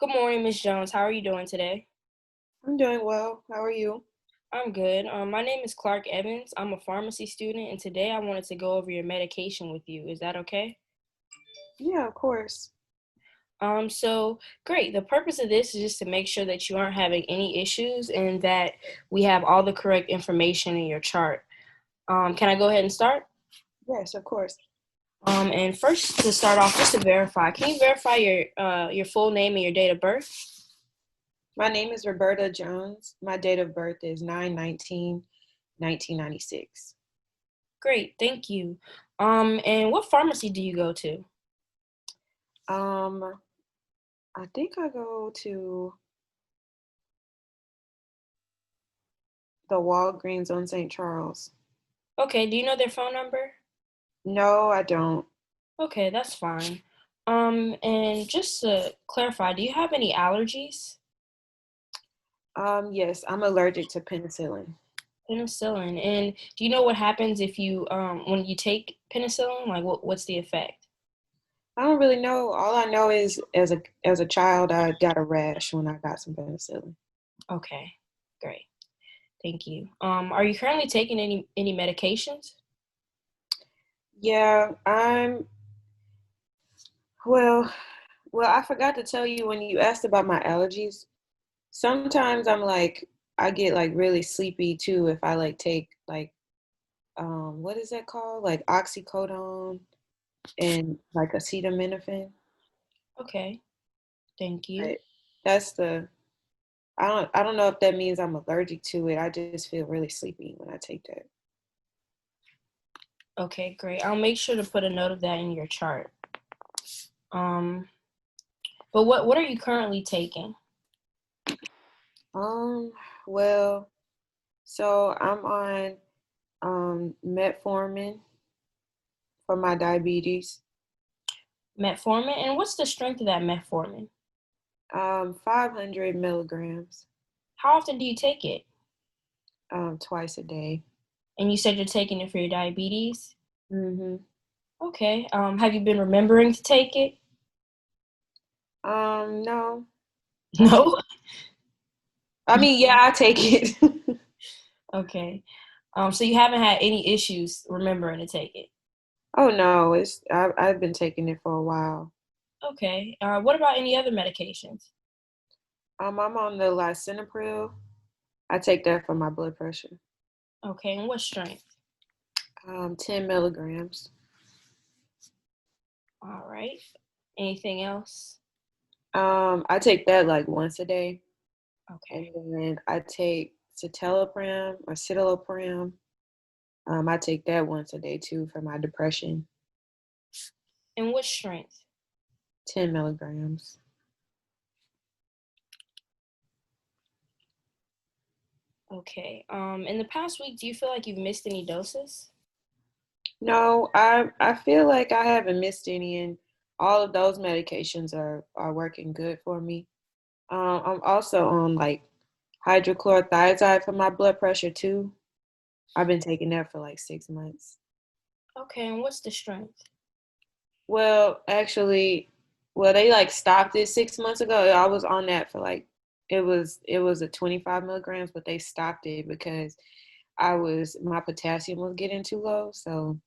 Good morning, Miss Jones. How are you doing today? I'm doing well. How are you? I'm good. My name is Clark Evans. I'm a pharmacy student, and today I wanted to go over your medication with you. Is that okay? Yeah, of course. So great. The purpose of this is just to make sure that you aren't having any issues and that we have all the correct information in your chart. Can I go ahead and start? Yes, of course. And first, to start off, just to verify, can you verify your full name and your date of birth? My name is Roberta Jones. My date of birth is 9/19/1996. Great, thank you. And what pharmacy do you go to? Um, I think I go to the Walgreens on St. Charles. Okay, do you know their phone number? No, I don't. Okay, that's fine. And just to clarify, do you have any allergies? Yes, I'm allergic to penicillin. Penicillin. And do you know what happens if you when you take penicillin? Like what's the effect? I don't really know. All I know is as a child I got a rash when I got some penicillin. Okay, great. Thank you. Are you currently taking any medications? Yeah, well, well, I forgot to tell you when you asked about my allergies. Sometimes I get like really sleepy too if I like take like what is that called? Like oxycodone and like acetaminophen. Okay, thank you. But that's the I don't know if that means I'm allergic to it. I just feel really sleepy when I take that. Okay, great. I'll make sure to put a note of that in your chart. Um, but what are you currently taking? Um well, so I'm on metformin for my diabetes. Metformin? And what's the strength of that metformin? 500 milligrams How often do you take it? twice a day. And you said you're taking it for your diabetes? Mm-hmm. Okay. Have you been remembering to take it? No, I take. No? I mean, yeah, I take it. Okay. So you haven't had any issues remembering to take it. Oh no, I've been taking it for a while. Okay. What about any other medications? I'm on the lisinopril. I take that for my blood pressure. Okay. And what strength? 10 milligrams. All right. Anything else? I take that like once a day, and Okay. then I take citalopram or citalopram. I take that once a day too for my depression. And what strength? 10 milligrams. Okay. In the past week, do you feel like you've missed any doses? No, I feel like I haven't missed any, and all of those medications are working good for me. I'm also on like hydrochlorothiazide for my blood pressure too. I've been taking that for like 6 months. Okay. And what's the strength? Well, actually, they like stopped it 6 months ago. I was on that for like it was a 25 milligrams, but they stopped it because my potassium was getting too low. So,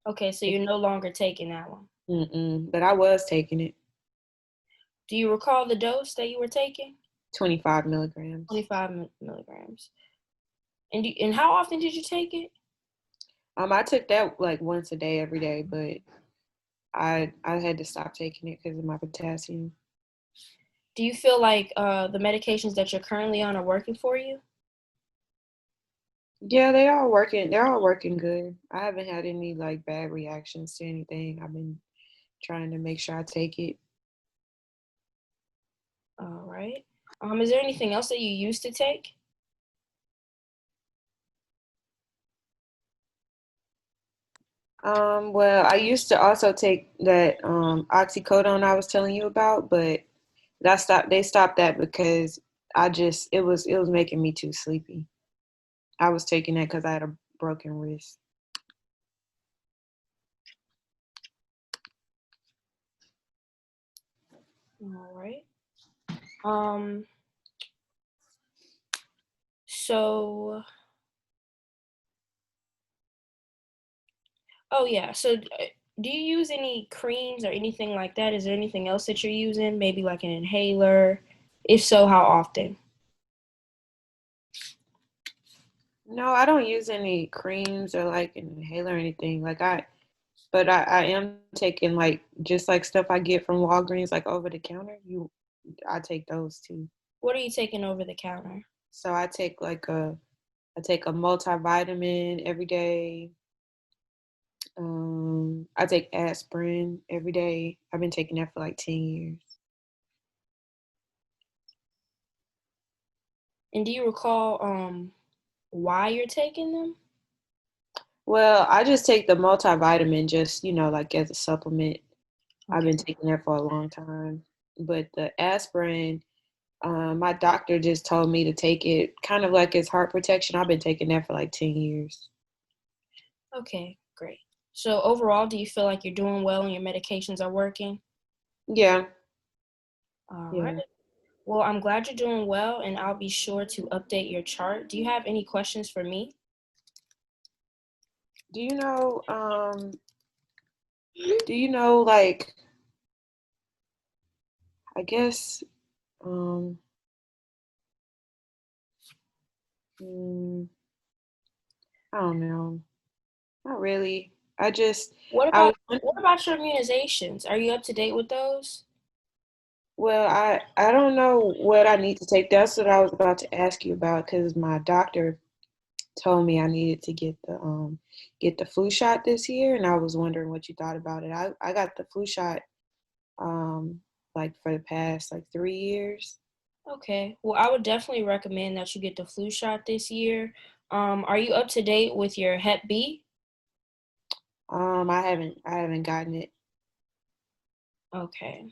Okay. So you're no longer taking that one. but I was taking it Do you recall the dose that you were taking? 25 milligrams. 25 milligrams. And how often did you take it? I took that like once a day, every day, but I had to stop taking it because of my potassium. Do you feel like the medications that you're currently on are working for you? Yeah, they are working. They're all working good. I haven't had any like bad reactions to anything. I've been trying to make sure I take it. All right. Is there anything else that you used to take? Well, I used to also take that oxycodone I was telling you about, but that stopped. They stopped that because it was making me too sleepy. I was taking that because I had a broken wrist. All right. Um, so, oh yeah, so do you use any creams or anything like that? Is there anything else that you're using? Maybe like an inhaler? If so, how often? No, I don't use any creams or like an inhaler or anything. But I am taking like just like stuff I get from Walgreens, like over the counter. I take those too. What are you taking over the counter? So I take a multivitamin every day. I take aspirin every day. I've been taking that for like 10 years. And do you recall why you're taking them? Well, I just take the multivitamin just, like as a supplement. I've Okay. been taking that for a long time. But the aspirin, my doctor just told me to take it kind of like as heart protection. I've been taking that for like 10 years. Okay, great. So overall, do you feel like you're doing well and your medications are working? Yeah, All right. yeah. Well, I'm glad you're doing well, and I'll be sure to update your chart. Do you have any questions for me? Do you know, like, I guess, um, mm, I don't know. Not really. What I about was, wondering- what about your immunizations? Are you up to date with those? well, I don't know what I need to take. That's what I was about to ask you about because my doctor told me I needed to get the flu shot this year, and I was wondering what you thought about it. I got the flu shot like for the past like 3 years. Okay. Well, I would definitely recommend that you get the flu shot this year. Are you up to date with your Hep B? I haven't gotten it. Okay.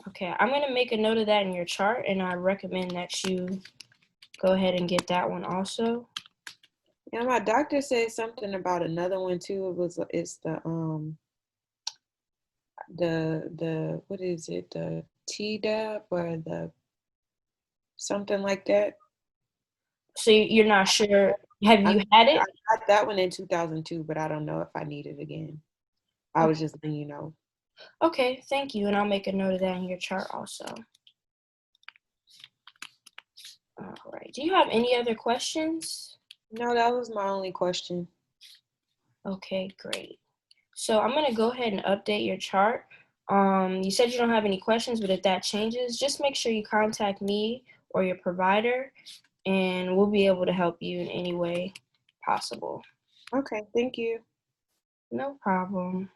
Okay. I'm gonna make a note of that in your chart, and I recommend that you go ahead and get that one also. Yeah, my doctor said something about another one too. It's the what is it? The Tdap or the something like that. So you're not sure. Have I you had I it? got that one in 2002, but I don't know if I need it again. I was just letting you know. Okay, thank you. And I'll make a note of that in your chart also. All right. Do you have any other questions? No, that was my only question. Okay, great. So I'm going to go ahead and update your chart. You said you don't have any questions, but if that changes, just make sure you contact me or your provider, and we'll be able to help you in any way possible. Okay, thank you. No problem.